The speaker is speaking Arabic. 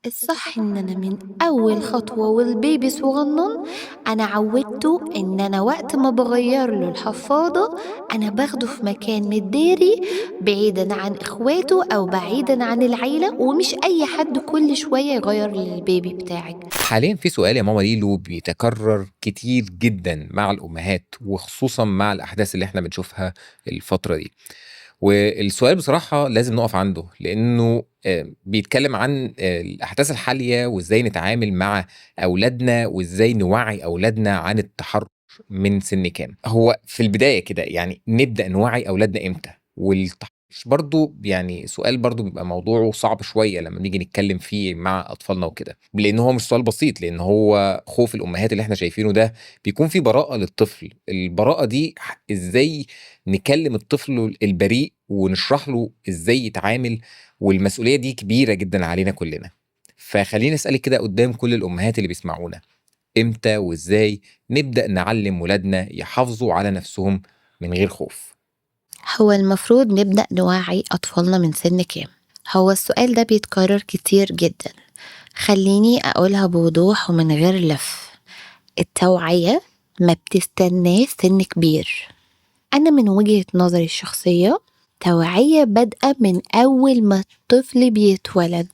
الصح إن أنا من أول خطوة والبيبي صغنن أنا عودته إن أنا وقت ما بغير له الحفاضة أنا باخده في مكان متداري بعيدا عن إخواته أو بعيدا عن العيلة، ومش أي حد كل شوية يغير للبيبي بتاعك. حاليا في سؤال يا ماما ليلو بيتكرر كتير جدا مع الأمهات، وخصوصا مع الأحداث اللي احنا بنشوفها الفترة دي. والسؤال بصراحة لازم نقف عنده، لأنه بيتكلم عن الأحداث الحالية وإزاي نتعامل مع أولادنا وإزاي نوعي أولادنا عن التحرش من سن كام. هو في البداية كده يعني نبدأ نوعي أولادنا إمتى؟ والتحرش برضو يعني سؤال برضو بيبقى موضوعه صعب شوية لما نيجي نتكلم فيه مع أطفالنا وكده، لأن هو مش سؤال بسيط، لأن هو خوف الأمهات اللي احنا شايفينه ده بيكون في براءة للطفل. البراءة دي إزاي نكلم الطفل البريء ونشرح له ازاي يتعامل، والمسؤولية دي كبيرة جدا علينا كلنا. فخليني اسألك كده قدام كل الأمهات اللي بيسمعونا، امتى وازاي نبدأ نعلم ولادنا يحافظوا على نفسهم من غير خوف؟ هو المفروض نبدأ نوعي أطفالنا من سن كام؟ هو السؤال ده بيتكرر كتير جدا. خليني أقولها بوضوح ومن غير لف. التوعية ما بتستناش سن كبير. أنا من وجهة نظري الشخصية توعية بادئة من أول ما الطفل بيتولد.